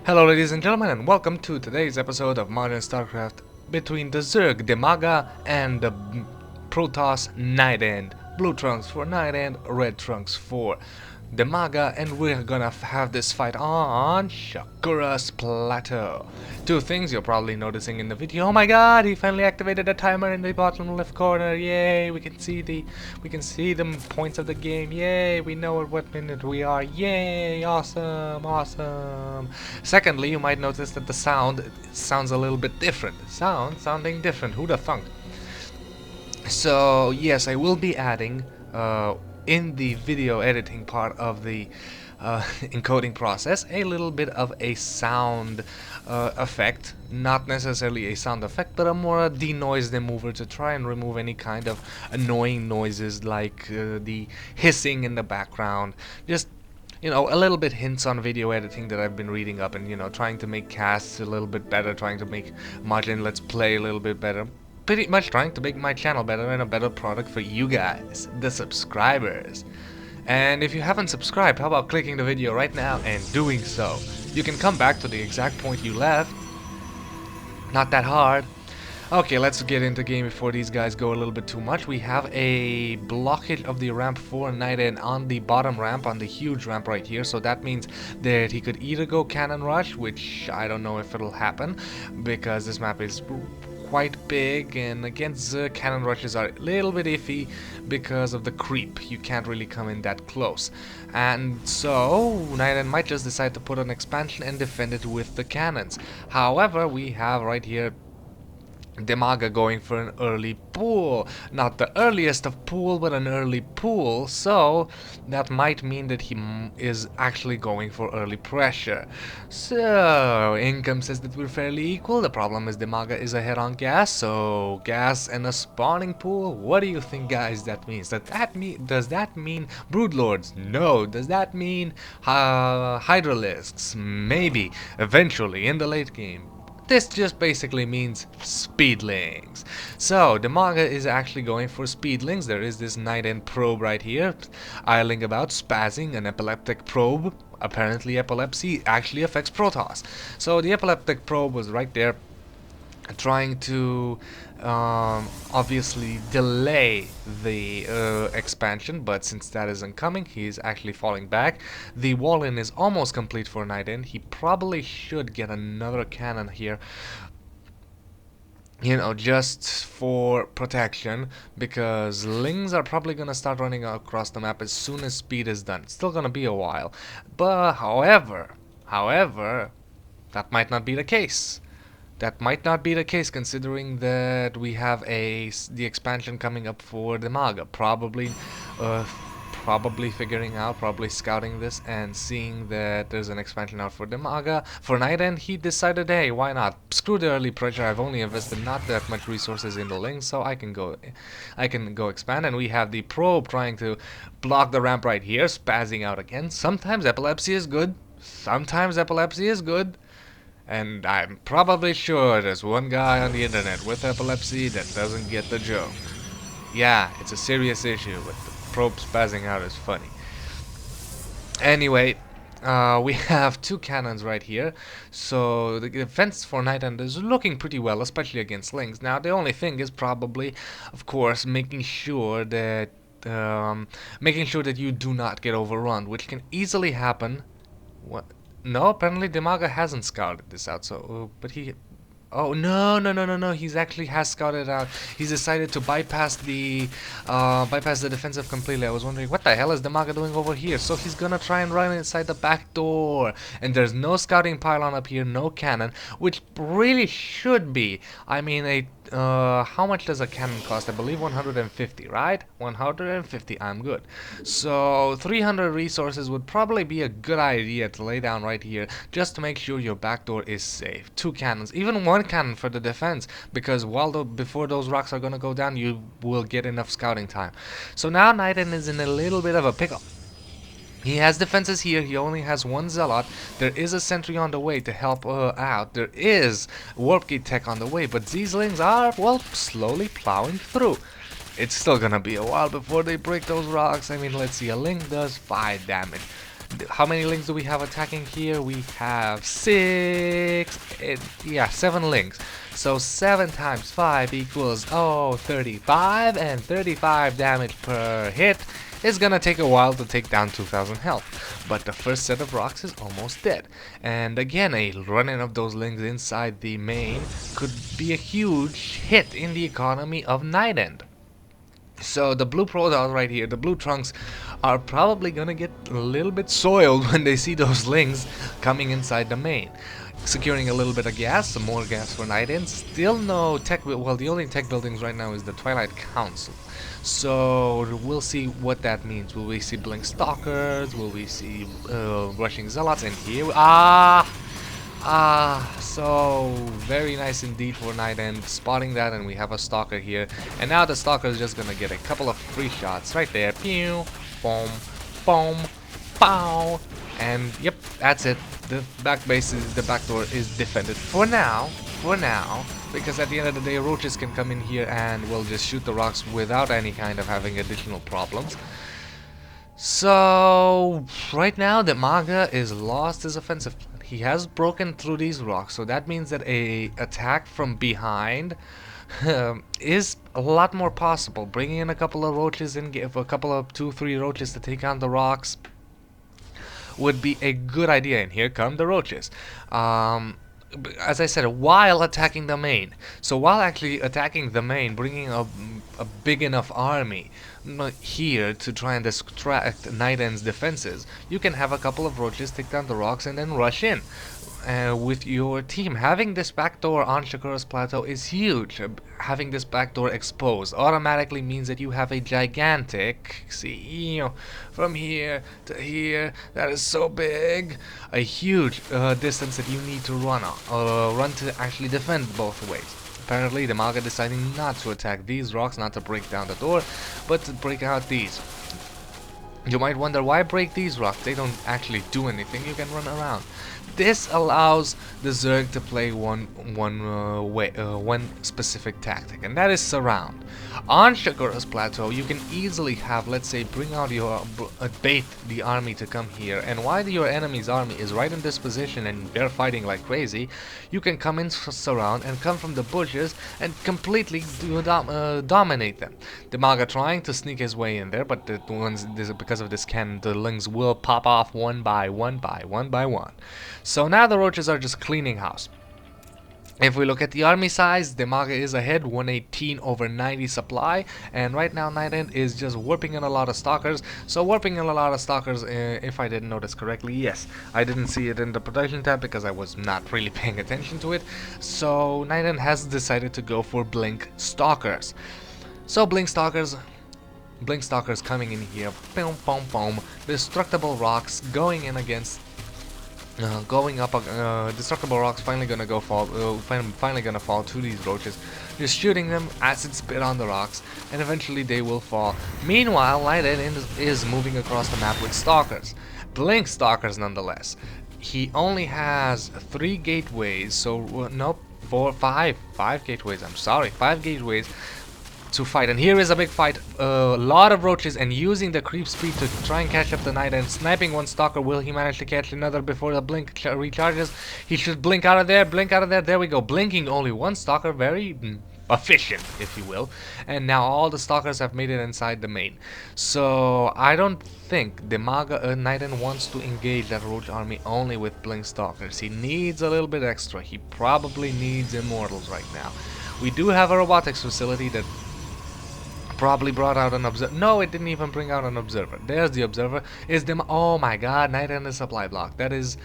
Hello ladies and gentlemen, and welcome to today's episode of Majin Starcraft between the zerg Dimaga and the Protoss NightEnD. Blue trunks for NightEnD, red trunks for Dimaga, and we're gonna have this fight on Shakuras Plateau. Two things you're probably noticing in the video. Oh my god, he finally activated a timer in the bottom left corner. Yay, we can see the points of the game. Yay, we know at what minute we are. Yay, awesome. Secondly, you might notice that the sound sounds a little bit different. Sounding different. Who'da thunk? So yes, I will be adding in the video editing part of the encoding process a little bit of a sound effect, not necessarily a sound effect, but a more denoise remover to try and remove any kind of annoying noises like the hissing in the background. Just, you know, a little bit hints on video editing that I've been reading up, and, you know, trying to make casts a little bit better, trying to make Majin Let's Play a little bit better. Pretty much trying to make my channel better and a better product for you guys, the subscribers. And if you haven't subscribed, how about clicking the video right now and doing so? You can come back to the exact point you left. Not that hard. Okay, let's get into game before these guys go a little bit too much. We have a blockage of the ramp for NightEnD on the bottom ramp, on the huge ramp right here. So that means that he could either go cannon rush, which I don't know if it'll happen, because this map is quite big, and against cannon rushes are a little bit iffy because of the creep. You can't really come in that close, and so NightEnD might just decide to put an expansion and defend it with the cannons. However, we have right here Dimaga going for an early pull. Not the earliest of pull, but an early pull. So that might mean that he is actually going for early pressure. So income says that we're fairly equal. The problem is Dimaga is ahead on gas. So gas and a spawning pool. What do you think, guys, that means? Does that mean broodlords? No. Does that mean hydralisks? Maybe. Eventually in the late game. This just basically means speedlings. So Dimaga is actually going for speedlings. There is this NightEnD probe right here, idling about, spazzing, an epileptic probe. Apparently epilepsy actually affects Protoss. So the epileptic probe was right there, trying to obviously delay the expansion, but since that isn't coming, he's actually falling back. The wall-in is almost complete for NightEnD. He probably should get another cannon here, you know, just for protection, because lings are probably gonna start running across the map as soon as speed is done. It's still gonna be a while, but however, that might not be the case. That might not be the case, considering that we have the expansion coming up for Dimaga. Probably figuring out, probably scouting this and seeing that there's an expansion out for Dimaga. For NightEnD, he decided, hey, why not? Screw the early pressure. I've only invested not that much resources in the link, so I can go expand. And we have the probe trying to block the ramp right here, spazzing out again. Sometimes epilepsy is good. And I'm probably sure there's one guy on the internet with epilepsy that doesn't get the joke. Yeah, it's a serious issue, but the probe spazzing out is funny. Anyway, we have two cannons right here, so the defense for NightEnD is looking pretty well, especially against lings. Now, the only thing is probably, of course, making sure that you do not get overrun, which can easily happen. What? No, apparently Dimaga hasn't scouted this out, so, but he... Oh, no, he actually has scouted out. He's decided to bypass the defensive completely. I was wondering, what the hell is Dimaga doing over here? So he's gonna try and run inside the back door. And there's no scouting pylon up here, no cannon, which really should be. I mean, how much does a cannon cost? I believe 150, right? 150, I'm good. So 300 resources would probably be a good idea to lay down right here, just to make sure your backdoor is safe. Two cannons, even one cannon for the defense, because before those rocks are gonna go down, you will get enough scouting time. So now NightEnD is in a little bit of a pickle. He has defenses here. He only has one zealot. There is a sentry on the way to help out. There is warp gate tech on the way, but these lings are, well, slowly plowing through. It's still gonna be a while before they break those rocks. I mean, let's see, a ling does 5 damage. how many links do we have attacking here? We have 7 links. So 7 times 5 equals 35, and 35 damage per hit is gonna take a while to take down 2000 health. But the first set of rocks is almost dead. And again, a run-in of those links inside the main could be a huge hit in the economy of NightEnD. So the blue Protoss right here, the blue trunks, are probably gonna get a little bit soiled when they see those links coming inside the main. Securing a little bit of gas, some more gas for NightEnD. Still no tech, well, the only tech buildings right now is the Twilight Council. So we'll see what that means. Will we see Blink Stalkers? Will we see rushing Zealots? And here, so very nice indeed for NightEnD, spotting that, and we have a Stalker here. And now the Stalker is just gonna get a couple of free shots right there. Pew, boom, boom, pow, and yep, that's it. The back base is, the back door is defended for now, because at the end of the day, roaches can come in here and will just shoot the rocks without any kind of having additional problems. So right now, Dimaga is lost his offensive plan. He has broken through these rocks, so that means that a attack from behind is a lot more possible. Bringing in a couple of roaches and give a couple of 2-3 roaches to take on the rocks would be a good idea. And here come the roaches. As I said, while attacking the main. So while actually attacking the main, bringing a big enough army here to try and distract NightEnd's defenses, you can have a couple of roaches take down the rocks and then rush in with your team. Having this backdoor on Shakuras Plateau is huge. Having this backdoor exposed automatically means that you have a gigantic, see, from here to here, that is so big, a huge distance that you need to run to actually defend both ways. Apparently, Dimaga deciding not to attack these rocks, not to break down the door, but to break out these. You might wonder, why break these rocks? They don't actually do anything. You can run around. This allows the Zerg to play one specific tactic, and that is surround. On Shakuras Plateau, you can easily have, let's say, bring out your bait the army to come here, and while your enemy's army is right in this position and they're fighting like crazy, you can come in surround and come from the bushes and completely dominate them. Dimaga trying to sneak his way in there, but because of this cannon, the links will pop off one by one. So now the roaches are just cleaning house. If we look at the army size, Dimaga is ahead, 118 over 90 supply, and right now NightEnD is just warping in a lot of stalkers. So warping in a lot of stalkers, if I didn't notice correctly, yes, I didn't see it in the production tab because I was not really paying attention to it. So NightEnD has decided to go for Blink Stalkers. So Blink Stalkers coming in here, boom, boom, boom, destructible rocks going in against. Destructible rocks finally gonna fall to these roaches. Just shooting them, acid spit on the rocks, and eventually they will fall. Meanwhile, NightEnD is moving across the map with stalkers. Blink stalkers nonetheless. He only has 3 gateways, so nope, 5 gateways, I'm sorry, 5 gateways to fight. And here is a big fight, a lot of roaches, and using the creep speed to try and catch up the NightEnD, sniping one stalker. Will he manage to catch another before the blink recharges? He should blink out of there, there we go, blinking only one stalker, very efficient, if you will. And now all the stalkers have made it inside the main. So I don't think Dimaga NightEnD wants to engage that roach army only with blink stalkers. He needs a little bit extra. He probably needs immortals right now. We do have a robotics facility that probably brought out an observer. No, it didn't even bring out an observer. There's the observer. Oh my god, NightEnD is supply block. That is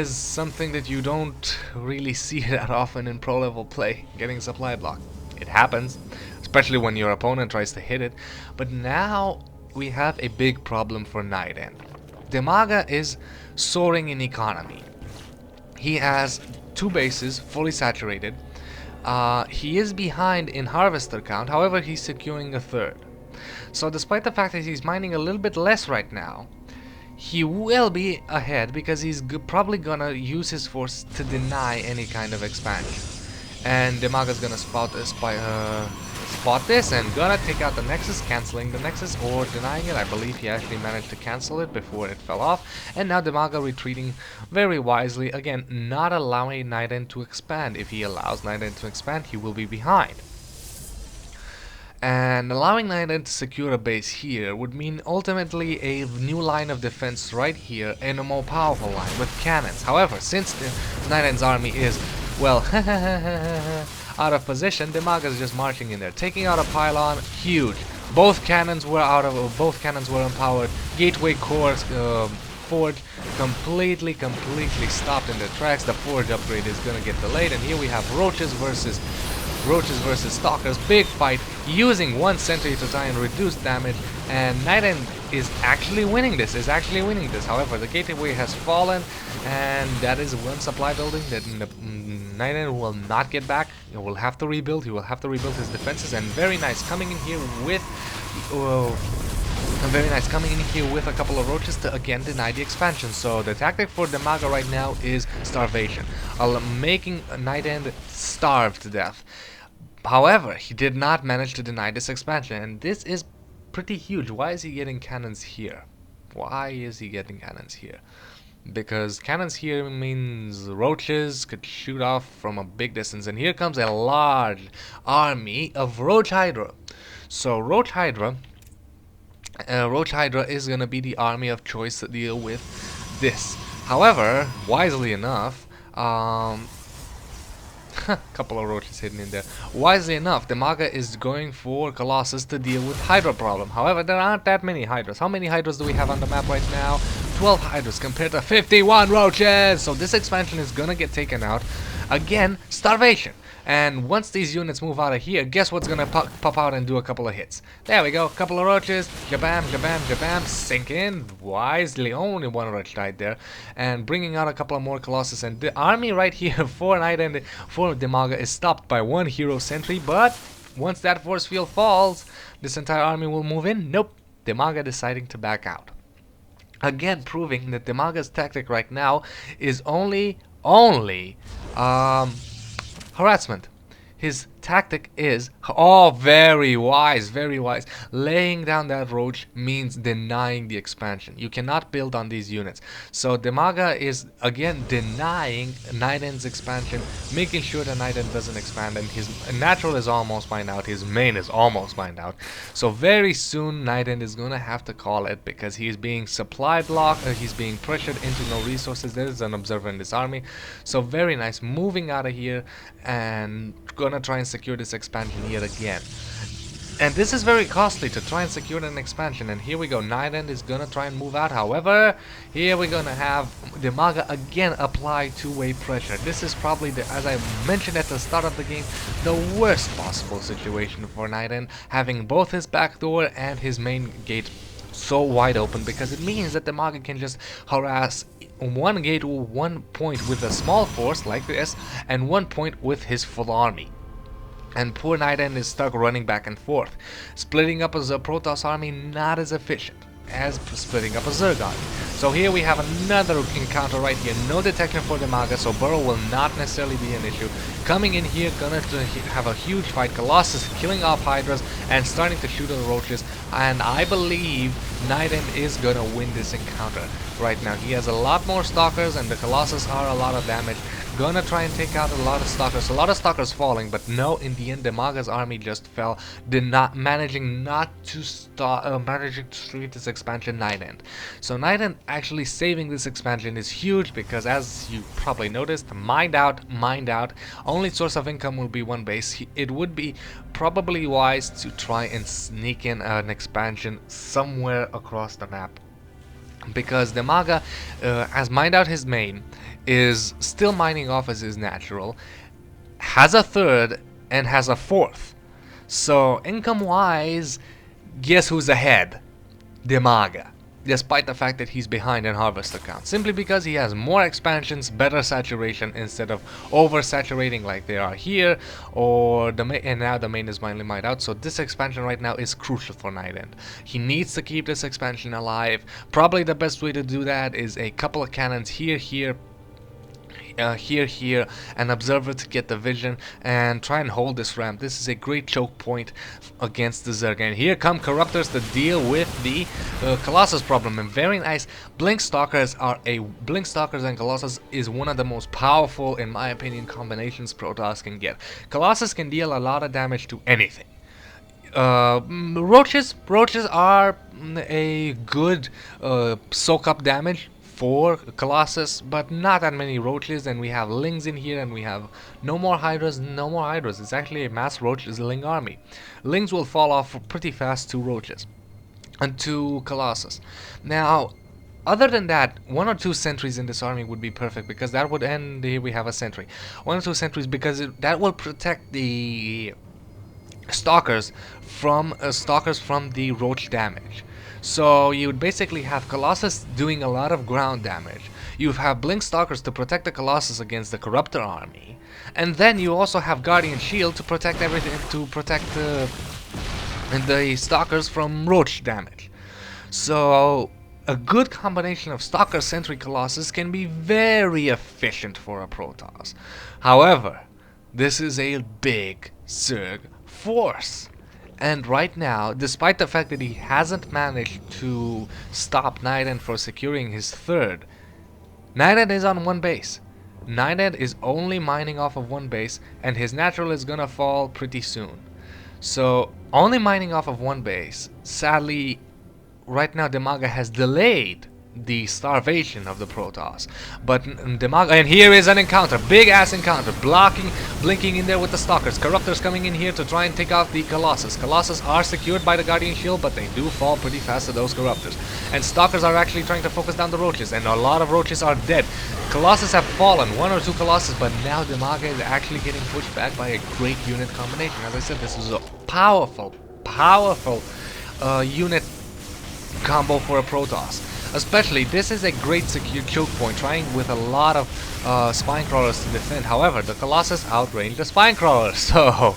something that you don't really see that often in pro level play, getting supply block. It happens, especially when your opponent tries to hit it. But now we have a big problem for NightEnD. Dimaga is soaring in economy. He has 2 bases fully saturated. He is behind in harvester count, however he's securing a 3rd. So despite the fact that he's mining a little bit less right now, he will be ahead because he's probably gonna use his force to deny any kind of expansion. And Dimaga's gonna spot this and gonna take out the Nexus, canceling the Nexus or denying it. I believe he actually managed to cancel it before it fell off. And now Dimaga retreating very wisely, again, not allowing NightEnD to expand. If he allows NightEnD to expand, he will be behind. And allowing NightEnD to secure a base here would mean ultimately a new line of defense right here and a more powerful line with cannons. However, since the NightEnd's army is, well, out of position, Dimaga is just marching in there, taking out a pylon, huge. Both cannons were empowered. Gateway cores, forge completely stopped in their tracks. The forge upgrade is gonna get delayed, and here we have roaches versus stalkers. Big fight, using one sentry to try and reduce damage, and NightEnD is actually winning this. However, the gateway has fallen, and that is one supply building that NightEnD will not get back. He will have to rebuild. He will have to rebuild his defenses. And very nice coming in here with a couple of roaches to again deny the expansion. So the tactic for Dimaga right now is starvation, making NightEnD starve to death. However, he did not manage to deny this expansion, and this is pretty huge. Why is he getting cannons here? Because cannons here means roaches could shoot off from a big distance, and here comes a large army of Roach Hydra. So Roach Hydra is gonna be the army of choice to deal with this. However, wisely enough, couple of roaches hidden in there. Wisely enough, Dimaga is going for Colossus to deal with Hydra problem. However, there aren't that many Hydras. How many Hydras do we have on the map right now? 12 Hydras compared to 51 roaches! So this expansion is gonna get taken out. Again, starvation. And once these units move out of here, guess what's gonna pop out and do a couple of hits? There we go, couple of roaches, jabam, jabam, jabam, sink in, wisely, only one roach died there, and bringing out a couple of more Colossus, and the army right here for NightEnD, for Dimaga, is stopped by one hero sentry, but once that force field falls, this entire army will move in. Nope, Dimaga deciding to back out. Again, proving that Dimaga's tactic right now is only harassment. His tactic is, oh, very wise, laying down that roach means denying the expansion. You cannot build on these units. So Dimaga is again denying NightEnd's expansion, making sure that NightEnD doesn't expand, and his natural is almost mined out, his main is almost mined out. So very soon NightEnD is gonna have to call it, because he's being supply blocked, he's being pressured into no resources. There is an observer in this army. So very nice, moving out of here and gonna try and secure this expansion yet again. And this is very costly to try and secure an expansion, and here we go, NightEnD is gonna try and move out. However, here we're gonna have Dimaga again apply two-way pressure. This is probably, as I mentioned at the start of the game, the worst possible situation for NightEnD, having both his backdoor and his main gate so wide open, because it means that Dimaga can just harass one gate, one point with a small force like this, and one point with his full army. And poor NightEnD is stuck running back and forth. Splitting up as a Protoss army, not as efficient as splitting up a zerg army. So here we have another encounter right here. No detection for Dimaga, so burrow will not necessarily be an issue. Coming in here, gonna have a huge fight. Colossus killing off Hydras and starting to shoot at the roaches. And I believe NightEnD is gonna win this encounter right now. He has a lot more stalkers, and the Colossus are a lot of damage. Gonna try and take out a lot of stalkers falling, but no, in the end Dimaga's army just fell, managing to street this expansion NightEnD. So NightEnD actually saving this expansion is huge, because as you probably noticed, mined out, only source of income will be one base. It would be probably wise to try and sneak in an expansion somewhere across the map, because Dimaga has mined out his main, is still mining off as his natural, has a third, and has a fourth. So income wise, guess who's ahead? Dimaga. Despite the fact that he's behind in harvester count, simply because he has more expansions, better saturation, instead of oversaturating like they are here, or and now the main is finally mined out. So this expansion right now is crucial for NightEnD. He needs to keep this expansion alive. Probably the best way to do that is a couple of cannons here, here, an observer to get the vision and try and hold this ramp. This is a great choke point against the Zerg. And here come Corruptors to deal with the Colossus problem. And very nice. Blink Stalkers and Colossus is one of the most powerful, in my opinion, combinations Protoss can get. Colossus can deal a lot of damage to anything. Roaches are a good soak up damage for Colossus, but not that many roaches, and we have lings in here, and we have no more hydras. It's actually a mass roach ling army. Lings will fall off pretty fast to roaches and to Colossus. Now, other than that, 1 or 2 sentries in this army would be perfect, because that would end. Here we have a sentry. 1 or 2 sentries, because that will protect the stalkers from the roach damage. So you would basically have Colossus doing a lot of ground damage. You have Blink Stalkers to protect the Colossus against the Corruptor army, and then you also have Guardian Shield to protect everything, to protect the Stalkers from roach damage. So a good combination of Stalker Sentry Colossus can be very efficient for a Protoss. However, this is a big Zerg force. And right now, despite the fact that he hasn't managed to stop NightEnD for securing his third, NightEnD is on 1 base. NightEnD is only mining off of 1 base, and his natural is gonna fall pretty soon. So, only mining off of 1 base. Sadly, right now Dimaga has delayed the starvation of the Protoss. But Dimaga, and here is an encounter, big ass encounter, blinking in there with the Stalkers. Corruptors coming in here to try and take out the Colossus. Colossus are secured by the Guardian Shield, but they do fall pretty fast to those Corruptors. And Stalkers are actually trying to focus down the roaches, and a lot of roaches are dead. Colossus have fallen, 1 or 2 Colossus, but now Dimaga is actually getting pushed back by a great unit combination. As I said, this is a powerful unit combo for a Protoss. Especially, this is a great secure choke point, trying with a lot of spine crawlers to defend. However, the Colossus outranged the spine crawlers, so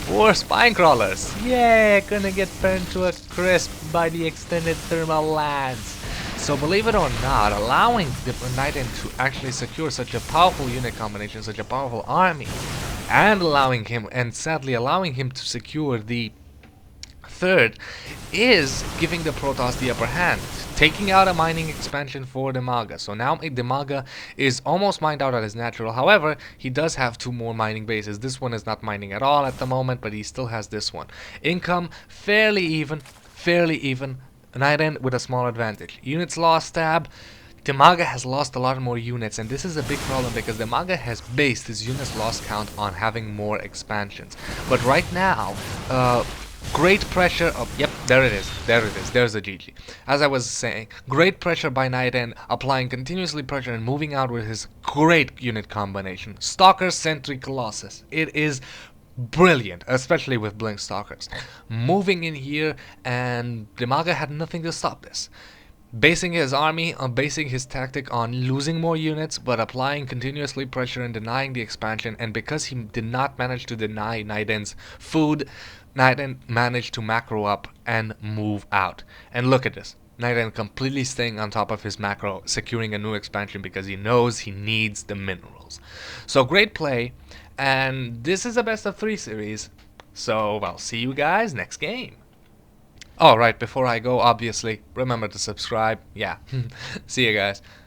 poor spine crawlers. Yeah, gonna get burned to a crisp by the extended thermal lance. So believe it or not, allowing the NightEnD to actually secure such a powerful unit combination, such a powerful army, and sadly allowing him to secure the third, is giving the Protoss the upper hand, taking out a mining expansion for Dimaga. So now Dimaga is almost mined out at his natural. However, he does have 2 more mining bases. This one is not mining at all at the moment, but he still has this one. Income fairly even. NightEnD with a small advantage. Units lost tab. Dimaga has lost a lot more units, and this is a big problem because Dimaga has based his units lost count on having more expansions. But right now, great pressure of, yep, there it is, there's the GG. As I was saying, great pressure by NightEnD, applying continuously pressure and moving out with his great unit combination. Stalker, Sentry, Colossus. It is brilliant, especially with Blink Stalkers. Moving in here, and Dimaga had nothing to stop this. Basing his army, basing his tactic on losing more units, but applying continuously pressure and denying the expansion, and because he did not manage to deny NightEnd's food, NightEnD managed to macro up and move out. And look at this. NightEnD completely staying on top of his macro, securing a new expansion because he knows he needs the minerals. So great play, and this is a best of 3 series. So I'll see you guys next game. Alright, before I go, obviously, remember to subscribe. Yeah, see you guys.